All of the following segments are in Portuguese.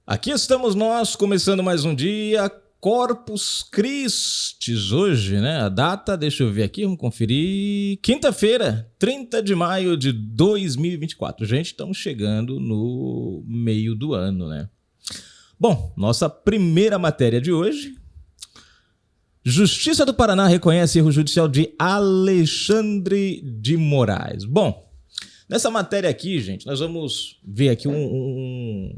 Aqui estamos nós, começando mais um dia, Corpus Christi hoje, né? A data, deixa eu ver aqui, vamos conferir. Quinta-feira, 30 de maio de 2024. Gente, estamos chegando no meio do ano, né? Bom, nossa primeira matéria de hoje. Justiça do Paraná reconhece erro judicial de Alexandre de Moraes. Bom, nessa matéria aqui, gente, nós vamos ver aqui um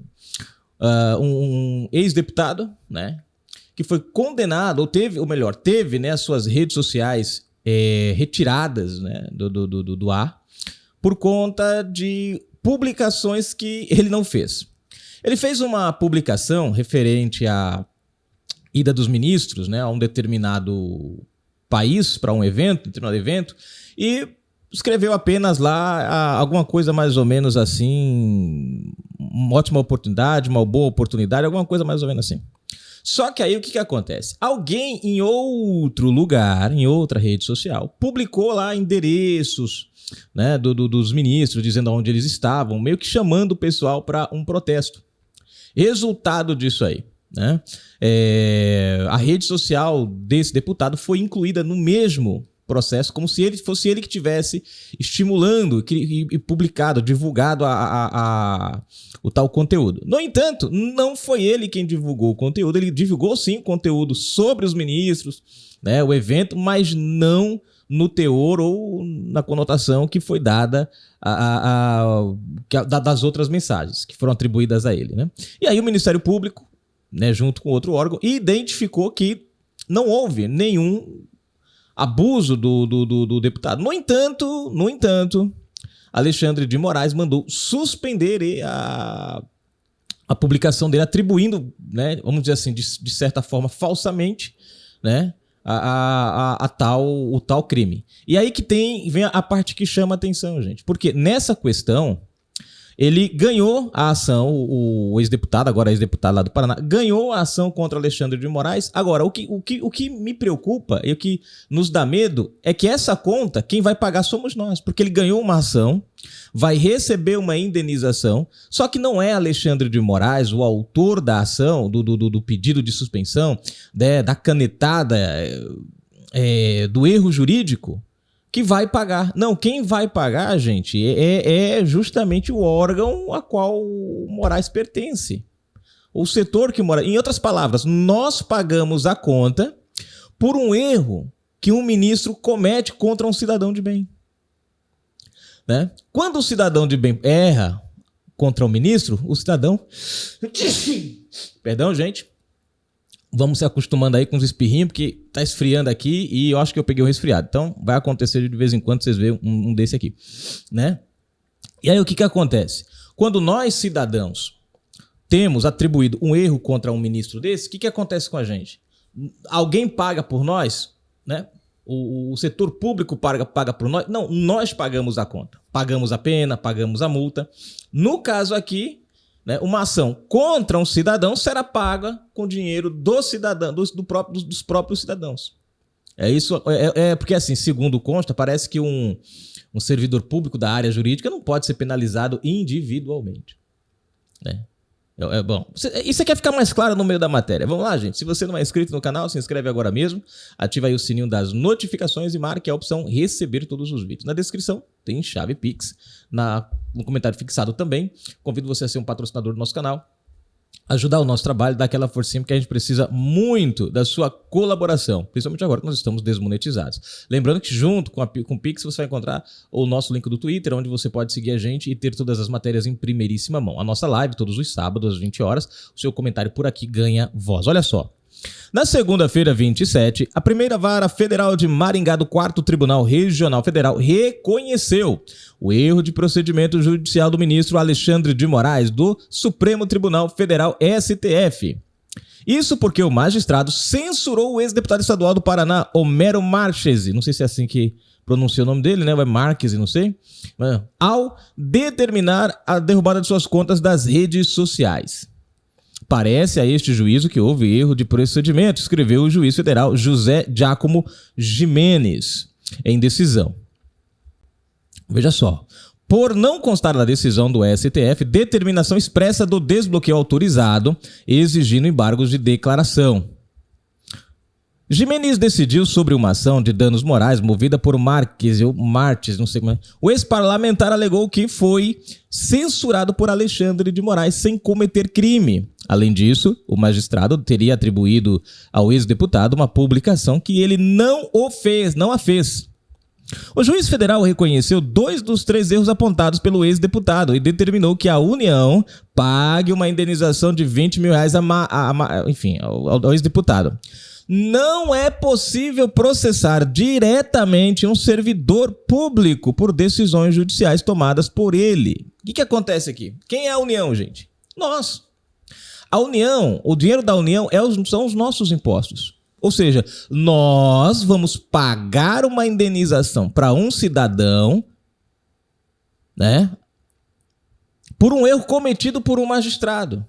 ex-deputado, né, que foi condenado, ou teve, né, as suas redes sociais retiradas, né, do ar, por conta de publicações que ele não fez. Ele fez uma publicação referente à ida dos ministros, né, a um determinado país, para um determinado evento, e escreveu apenas lá alguma coisa mais ou menos assim, uma ótima oportunidade, uma boa oportunidade, alguma coisa mais ou menos assim. Só que aí o que acontece? Alguém em outro lugar, em outra rede social, publicou lá endereços, né, dos ministros, dizendo onde eles estavam, meio que chamando o pessoal para um protesto. Resultado disso aí, né? A rede social desse deputado foi incluída no mesmo processo, como se ele fosse ele que tivesse estimulando e publicado, divulgado o tal conteúdo. No entanto, não foi ele quem divulgou o conteúdo, ele divulgou sim o conteúdo sobre os ministros, né, o evento, mas não no teor ou na conotação que foi dada das outras mensagens que foram atribuídas a ele, né? E aí o Ministério Público, né, junto com outro órgão, identificou que não houve nenhum abuso do deputado. No entanto, Alexandre de Moraes mandou suspender a publicação dele, atribuindo, né, vamos dizer assim, de certa forma, falsamente, né, o tal crime. E aí que vem a parte que chama a atenção, gente. Porque nessa questão, ele ganhou a ação, o ex-deputado, agora ex-deputado lá do Paraná, ganhou a ação contra Alexandre de Moraes. Agora, o que me preocupa e o que nos dá medo é que essa conta, quem vai pagar somos nós, porque ele ganhou uma ação, vai receber uma indenização, só que não é Alexandre de Moraes, o autor da ação, do pedido de suspensão, da canetada, do erro jurídico, que vai pagar. Não, quem vai pagar, gente, é justamente o órgão a qual o Moraes pertence. O setor que Moraes... Em outras palavras, nós pagamos a conta por um erro que um ministro comete contra um cidadão de bem. Né? Quando o cidadão de bem erra contra um ministro, o cidadão... Perdão, gente. Vamos se acostumando aí com os espirrinhos, porque tá esfriando aqui e eu acho que eu peguei um resfriado. Então, vai acontecer de vez em quando vocês veem um desse aqui, né? E aí, o que acontece? Quando nós, cidadãos, temos atribuído um erro contra um ministro desse, o que acontece com a gente? Alguém paga por nós, né? O setor público paga por nós? Não, nós pagamos a conta. Pagamos a pena, pagamos a multa. No caso aqui, né, uma ação contra um cidadão será paga com dinheiro do cidadão, dos próprios cidadãos. É isso, porque assim, segundo consta, parece que um servidor público da área jurídica não pode ser penalizado individualmente. Né? Bom, isso quer ficar mais claro no meio da matéria. Vamos lá, gente. Se você não é inscrito no canal, se inscreve agora mesmo. Ativa aí o sininho das notificações e marque a opção receber todos os vídeos. Na descrição tem chave Pix. No comentário fixado também. Convido você a ser um patrocinador do nosso canal. Ajudar o nosso trabalho, dar aquela forcinha, porque a gente precisa muito da sua colaboração, principalmente agora que nós estamos desmonetizados. Lembrando que junto com o Pix você vai encontrar o nosso link do Twitter, onde você pode seguir a gente e ter todas as matérias em primeiríssima mão. A nossa live, todos os sábados, às 20 horas, o seu comentário por aqui ganha voz. Olha só. Na segunda-feira, 27, a primeira vara federal de Maringá do 4º Tribunal Regional Federal reconheceu o erro de procedimento judicial do ministro Alexandre de Moraes do Supremo Tribunal Federal STF. Isso porque o magistrado censurou o ex-deputado estadual do Paraná, Homero Marchesi, não sei se é assim que pronuncia o nome dele, né? Vai Marques, não sei, ao determinar a derrubada de suas contas das redes sociais. Parece a este juízo que houve erro de procedimento, escreveu o juiz federal José Giacomo Jimenez em decisão. Veja só, por não constar na decisão do STF determinação expressa do desbloqueio autorizado, exigindo embargos de declaração. Gimenez decidiu sobre uma ação de danos morais movida por Marques, não sei como é. O ex-parlamentar alegou que foi censurado por Alexandre de Moraes sem cometer crime. Além disso, o magistrado teria atribuído ao ex-deputado uma publicação que ele não a fez. O juiz federal reconheceu 2 dos 3 erros apontados pelo ex-deputado e determinou que a União pague uma indenização de R$20 mil ao ex-deputado. Não é possível processar diretamente um servidor público por decisões judiciais tomadas por ele. O que acontece aqui? Quem é a União, gente? Nós. A União, o dinheiro da União são os nossos impostos. Ou seja, nós vamos pagar uma indenização para um cidadão, né, por um erro cometido por um magistrado.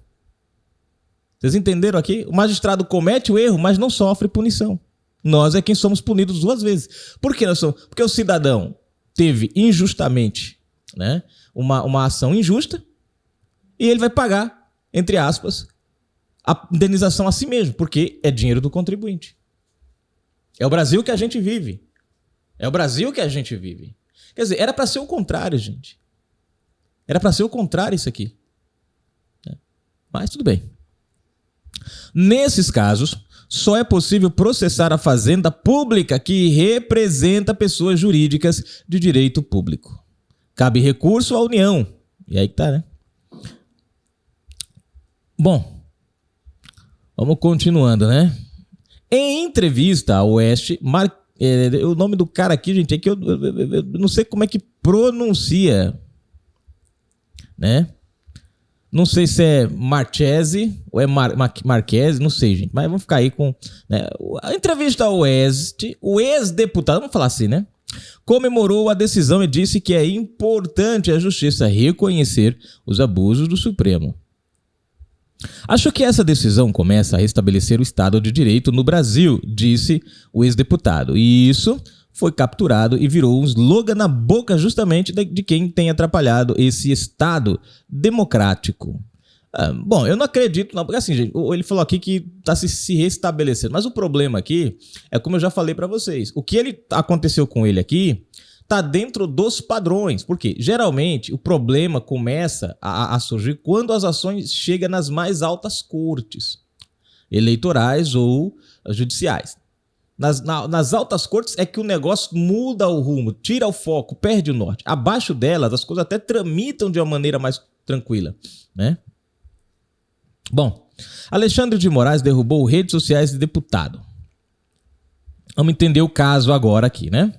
Vocês entenderam aqui? O magistrado comete o erro, mas não sofre punição. Nós é quem somos punidos 2 vezes. Por que nós somos? Porque o cidadão teve injustamente, né, uma ação injusta e ele vai pagar, entre aspas, a indenização a si mesmo, porque é dinheiro do contribuinte. É o Brasil que a gente vive. É o Brasil que a gente vive. Quer dizer, era para ser o contrário, gente. Era para ser o contrário isso aqui. Mas tudo bem. Nesses casos, só é possível processar a fazenda pública que representa pessoas jurídicas de direito público. Cabe recurso à União. E aí que tá, né? Bom, vamos continuando, né? Em entrevista ao Oeste, o nome do cara aqui, gente, é que eu não sei como é que pronuncia, né? Não sei se é Marchese ou é Marquese, não sei, gente. Mas vamos ficar aí com, né? A entrevista ao Oeste, o ex-deputado, vamos falar assim, né, comemorou a decisão e disse que é importante a justiça reconhecer os abusos do Supremo. Acho que essa decisão começa a restabelecer o Estado de Direito no Brasil, disse o ex-deputado. E isso foi capturado e virou um slogan na boca justamente de quem tem atrapalhado esse Estado democrático. Bom, eu não acredito, não, porque assim, gente, ele falou aqui que está se restabelecendo, mas o problema aqui é como eu já falei para vocês, o que aconteceu com ele aqui está dentro dos padrões, porque geralmente o problema começa a surgir quando as ações chegam nas mais altas cortes, eleitorais ou judiciais. Nas altas cortes é que o negócio muda o rumo, tira o foco, perde o norte. Abaixo delas, as coisas até tramitam de uma maneira mais tranquila, né? Bom, Alexandre de Moraes derrubou redes sociais de deputado. Vamos entender o caso agora aqui, né?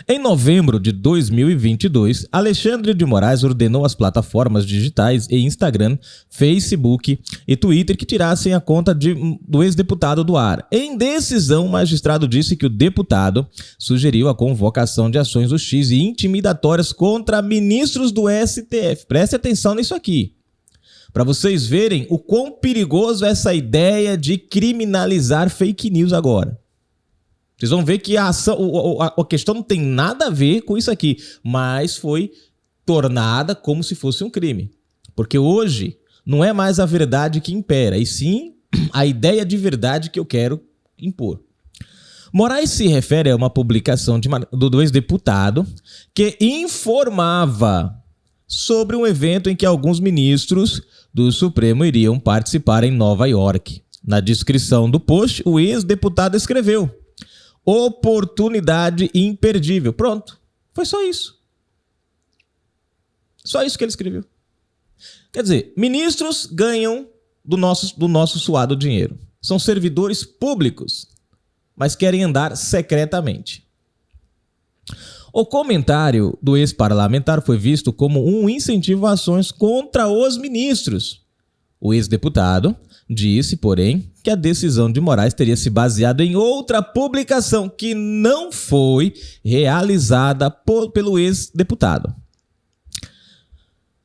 Em novembro de 2022, Alexandre de Moraes ordenou às plataformas digitais e Instagram, Facebook e Twitter que tirassem a conta do ex-deputado do ar. Em decisão, o magistrado disse que o deputado sugeriu a convocação de ações hostis e intimidatórias contra ministros do STF. Preste atenção nisso aqui, para vocês verem o quão perigoso é essa ideia de criminalizar fake news agora. Vocês vão ver que a questão não tem nada a ver com isso aqui, mas foi tornada como se fosse um crime. Porque hoje não é mais a verdade que impera, e sim a ideia de verdade que eu quero impor. Moraes se refere a uma publicação do ex-deputado que informava sobre um evento em que alguns ministros do Supremo iriam participar em Nova York. Na descrição do post, o ex-deputado escreveu: oportunidade imperdível. Pronto. Foi só isso. Só isso que ele escreveu. Quer dizer, ministros ganham do nosso suado dinheiro. São servidores públicos, mas querem andar secretamente. O comentário do ex-parlamentar foi visto como um incentivo a ações contra os ministros. O ex-deputado disse, porém, que a decisão de Moraes teria se baseado em outra publicação que não foi realizada pelo ex-deputado.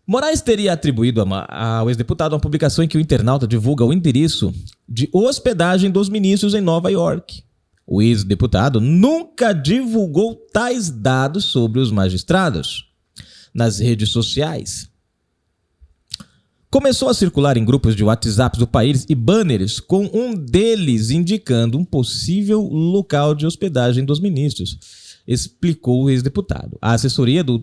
Moraes teria atribuído ao ex-deputado uma publicação em que o internauta divulga o endereço de hospedagem dos ministros em Nova York. O ex-deputado nunca divulgou tais dados sobre os magistrados. nas redes sociais. Começou a circular em grupos de WhatsApp do país e banners com um deles indicando um possível local de hospedagem dos ministros, explicou o ex-deputado. A assessoria do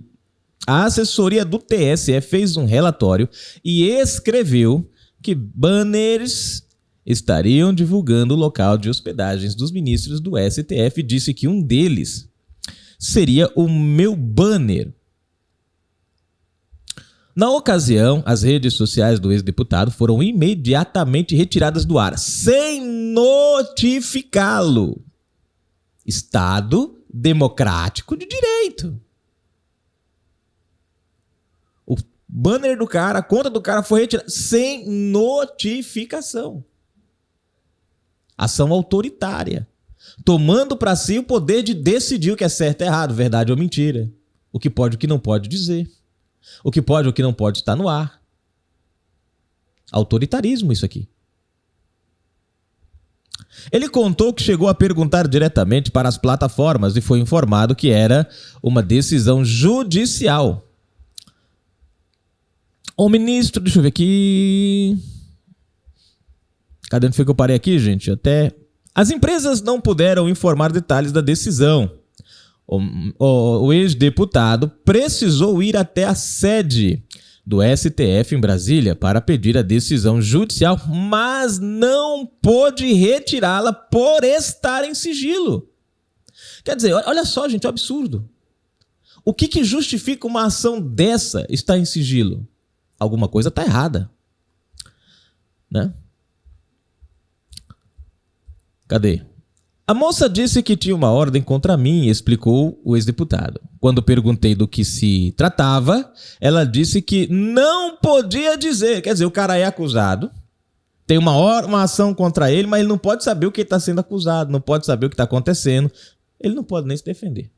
TSE fez um relatório e escreveu que banners estariam divulgando o local de hospedagens dos ministros do STF e disse que um deles seria o meu banner. Na ocasião, as redes sociais do ex-deputado foram imediatamente retiradas do ar, sem notificá-lo. Estado democrático de direito. O banner do cara, a conta do cara foi retirada sem notificação. Ação autoritária. Tomando para si o poder de decidir o que é certo e errado, verdade ou mentira. O que pode e o que não pode dizer. O que pode e o que não pode estar no ar. Autoritarismo isso aqui. Ele contou que chegou a perguntar diretamente para as plataformas e foi informado que era uma decisão judicial. O ministro, deixa eu ver aqui. Cadê onde foi que eu parei aqui, gente? Até as empresas não puderam informar detalhes da decisão. O ex-deputado precisou ir até a sede do STF em Brasília para pedir a decisão judicial, mas não pôde retirá-la por estar em sigilo. Quer dizer, olha só, gente, é um absurdo. O que justifica uma ação dessa estar em sigilo? Alguma coisa está errada, né? Cadê? A moça disse que tinha uma ordem contra mim, explicou o ex-deputado. Quando perguntei do que se tratava, ela disse que não podia dizer. Quer dizer, o cara é acusado, tem uma ação contra ele, mas ele não pode saber o que está sendo acusado, não pode saber o que está acontecendo, ele não pode nem se defender.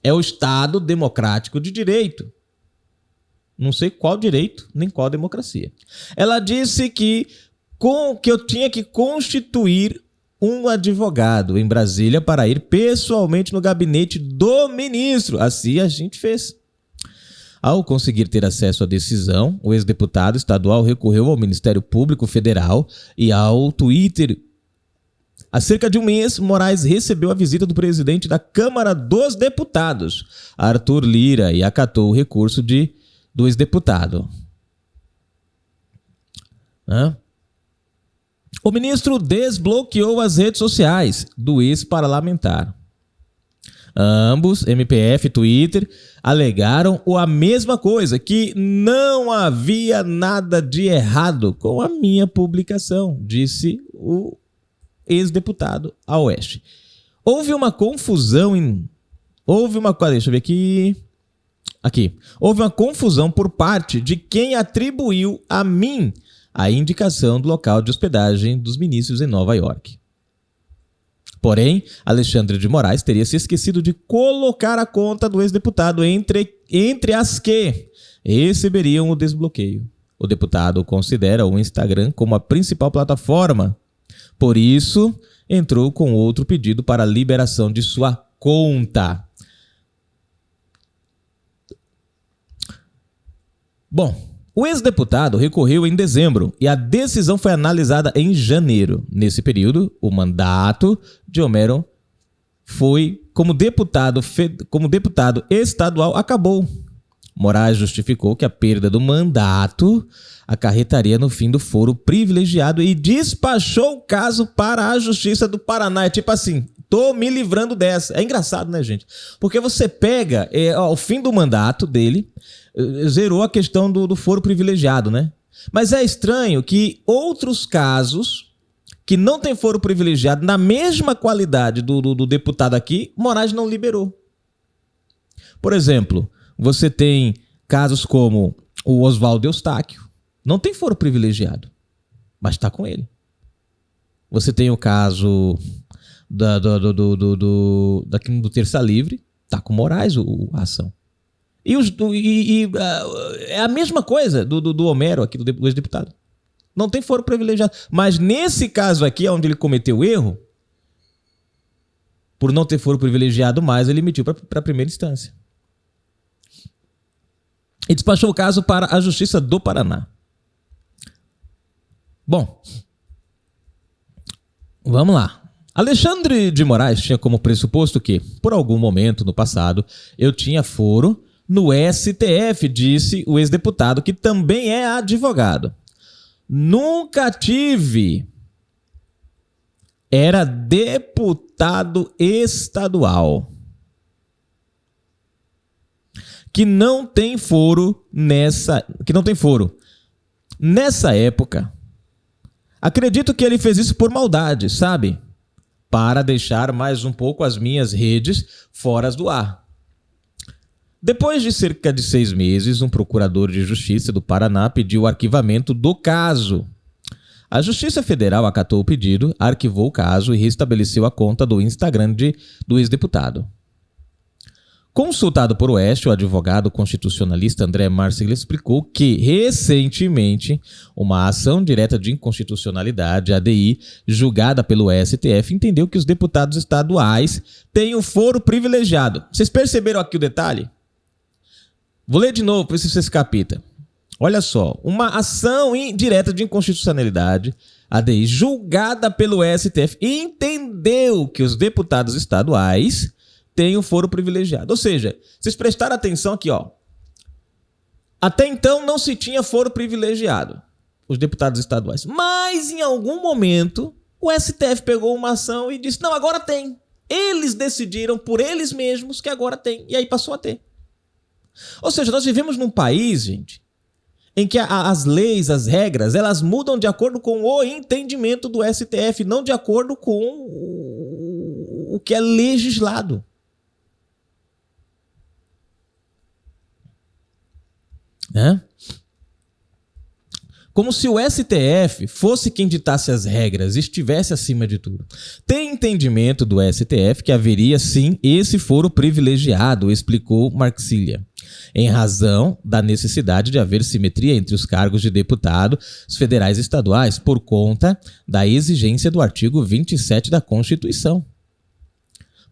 É o Estado democrático de direito. Não sei qual direito, nem qual democracia. Ela disse que eu tinha que constituir um advogado em Brasília para ir pessoalmente no gabinete do ministro. Assim a gente fez. Ao conseguir ter acesso à decisão, o ex-deputado estadual recorreu ao Ministério Público Federal e ao Twitter. Há cerca de um mês, Moraes recebeu a visita do presidente da Câmara dos Deputados, Arthur Lira, e acatou o recurso do ex-deputado. O ministro desbloqueou as redes sociais do ex-parlamentar. Ambos, MPF e Twitter, alegaram a mesma coisa, que não havia nada de errado com a minha publicação, disse o ex-deputado a Oeste. Houve uma confusão deixa eu ver aqui. Houve uma confusão por parte de quem atribuiu a mim a indicação do local de hospedagem dos ministros em Nova York. Porém, Alexandre de Moraes teria se esquecido de colocar a conta do ex-deputado entre as que receberiam o desbloqueio. O deputado considera o Instagram como a principal plataforma. Por isso, entrou com outro pedido para a liberação de sua conta. Bom, o ex-deputado recorreu em dezembro e a decisão foi analisada em janeiro. Nesse período, o mandato de Homero como deputado estadual acabou. Moraes justificou que a perda do mandato acarretaria no fim do foro privilegiado e despachou o caso para a Justiça do Paraná. É tipo assim, tô me livrando dessa. É engraçado, né, gente? Porque você pega o fim do mandato dele, zerou a questão do foro privilegiado, né? Mas é estranho que outros casos que não tem foro privilegiado, na mesma qualidade do deputado aqui, Moraes não liberou. Por exemplo, você tem casos como o Oswaldo Eustáquio. Não tem foro privilegiado, mas está com ele. Você tem o caso do Terça Livre, está com Moraes a ação. É a mesma coisa do Homero aqui, do ex-deputado. Não tem foro privilegiado. Mas nesse caso aqui, onde ele cometeu o erro, por não ter foro privilegiado mais, ele emitiu para a primeira instância. e despachou o caso para a Justiça do Paraná. Bom, vamos lá. Alexandre de Moraes tinha como pressuposto que, por algum momento no passado, eu tinha foro no STF, disse o ex-deputado, que também é advogado. Nunca tive. Era deputado estadual. Que não tem foro nessa época. Acredito que ele fez isso por maldade, sabe? Para deixar mais um pouco as minhas redes fora do ar. Depois de cerca de 6 meses, um procurador de justiça do Paraná pediu o arquivamento do caso. A Justiça Federal acatou o pedido, arquivou o caso e restabeleceu a conta do Instagram do ex-deputado. Consultado por Oeste, o advogado constitucionalista André Marcegli explicou que, recentemente, uma ação direta de inconstitucionalidade, ADI, julgada pelo STF, entendeu que os deputados estaduais têm o foro privilegiado. Vocês perceberam aqui o detalhe? Vou ler de novo para ver se vocês capitam. Olha só, uma ação direta de inconstitucionalidade, ADI, julgada pelo STF, entendeu que os deputados estaduais têm o foro privilegiado. Ou seja, vocês prestaram atenção aqui, ó. Até então não se tinha foro privilegiado, os deputados estaduais. Mas em algum momento o STF pegou uma ação e disse, não, agora tem. Eles decidiram por eles mesmos que agora tem. E aí passou a ter. Ou seja, nós vivemos num país, gente, em que as leis, as regras, elas mudam de acordo com o entendimento do STF, não de acordo com o que é legislado. Como se o STF fosse quem ditasse as regras e estivesse acima de tudo. Tem entendimento do STF que haveria sim esse foro privilegiado, explicou Marcegli, em razão da necessidade de haver simetria entre os cargos de deputados federais e estaduais por conta da exigência do artigo 27 da Constituição.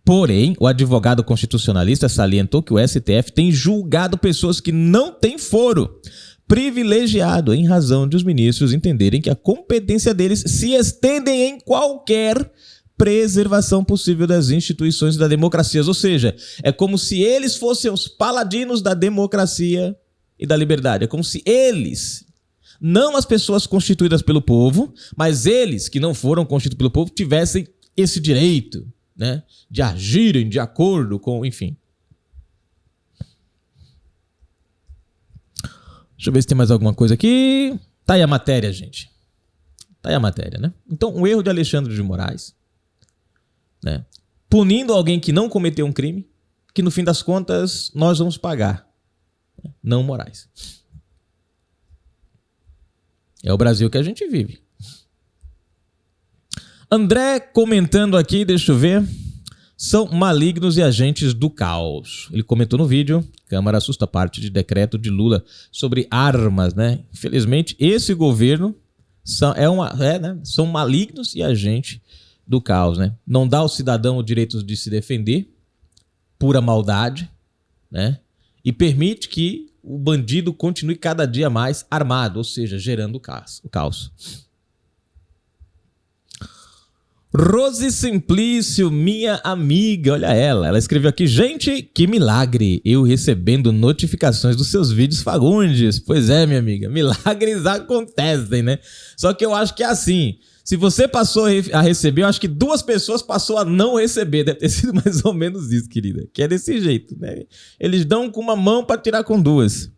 Porém, o advogado constitucionalista salientou que o STF tem julgado pessoas que não têm foro privilegiado em razão de os ministros entenderem que a competência deles se estendem em qualquer preservação possível das instituições da democracia. Ou seja, é como se eles fossem os paladinos da democracia e da liberdade. É como se eles, não as pessoas constituídas pelo povo, mas eles que não foram constituídos pelo povo, tivessem esse direito, né, de agirem de acordo com, enfim. Deixa eu ver se tem mais alguma coisa aqui. Tá aí a matéria, gente. Tá aí a matéria, né? Então, um erro de Alexandre de Moraes, né, punindo alguém que não cometeu um crime, que no fim das contas nós vamos pagar. Não Moraes. É o Brasil que a gente vive. André comentando aqui, deixa eu ver. São malignos e agentes do caos. Ele comentou no vídeo, Câmara assusta parte de decreto de Lula sobre armas, né? Infelizmente, esse governo são malignos e agentes do caos, né? Não dá ao cidadão o direito de se defender, pura maldade, né? E permite que o bandido continue cada dia mais armado, ou seja, gerando o caos. Rose Simplício, minha amiga, olha ela escreveu aqui, gente, que milagre, eu recebendo notificações dos seus vídeos Fagundes. Pois é, minha amiga, milagres acontecem, né? Só que eu acho que é assim, se você passou a receber, eu acho que 2 pessoas passou a não receber, deve ter sido mais ou menos isso, querida, que é desse jeito, né? Eles dão com uma mão para tirar com 2.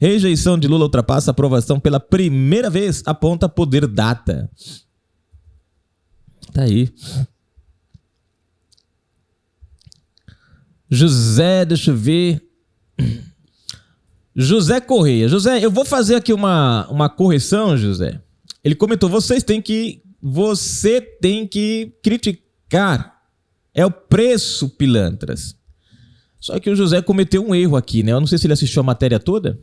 Rejeição de Lula ultrapassa a aprovação pela primeira vez, aponta Poder Data. Tá aí. José, deixa eu ver. José Correia. José, eu vou fazer aqui uma correção, José. Ele comentou, você tem que criticar. É o preço, pilantras. Só que o José cometeu um erro aqui, né? Eu não sei se ele assistiu a matéria toda.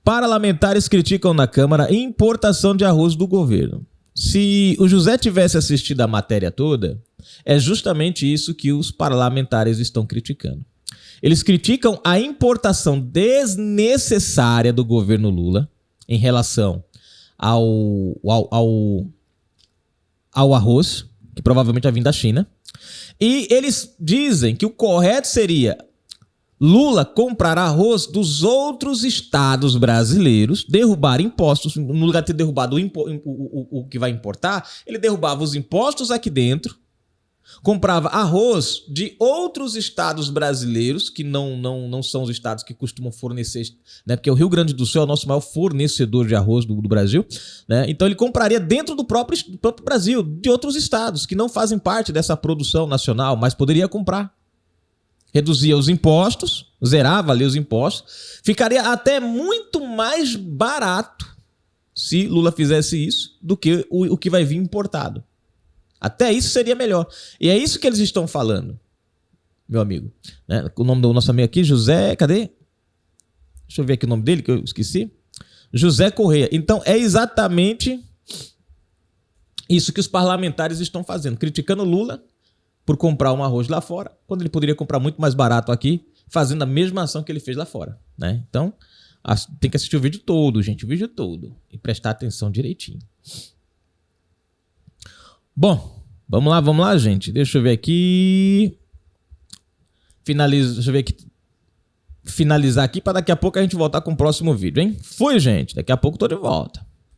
Parlamentares criticam na Câmara a importação de arroz do governo. Se o José tivesse assistido a matéria toda, é justamente isso que os parlamentares estão criticando. Eles criticam a importação desnecessária do governo Lula em relação ao arroz, que provavelmente vai vir da China. E eles dizem que o correto seria Lula comprar arroz dos outros estados brasileiros, derrubar impostos. No lugar de ter derrubado o que vai importar, ele derrubava os impostos aqui dentro, comprava arroz de outros estados brasileiros, que não são os estados que costumam fornecer, né? Porque o Rio Grande do Sul é o nosso maior fornecedor de arroz do Brasil, né? Então ele compraria dentro do próprio Brasil, de outros estados que não fazem parte dessa produção nacional, mas poderia comprar. Reduzia os impostos, zerava ali os impostos, ficaria até muito mais barato se Lula fizesse isso do que o que vai vir importado. Até isso seria melhor. E é isso que eles estão falando, meu amigo. Né? O nome do nosso amigo aqui, José, cadê? Deixa eu ver aqui o nome dele, que eu esqueci. José Correia. Então, é exatamente isso que os parlamentares estão fazendo. Criticando Lula por comprar um arroz lá fora, quando ele poderia comprar muito mais barato aqui, fazendo a mesma ação que ele fez lá fora. Né? Então, tem que assistir o vídeo todo, gente. O vídeo todo. E prestar atenção direitinho. Bom, vamos lá, gente. Deixa eu ver aqui. Finalizar aqui para daqui a pouco a gente voltar com o próximo vídeo, hein? Fui, gente. Daqui a pouco tô de volta.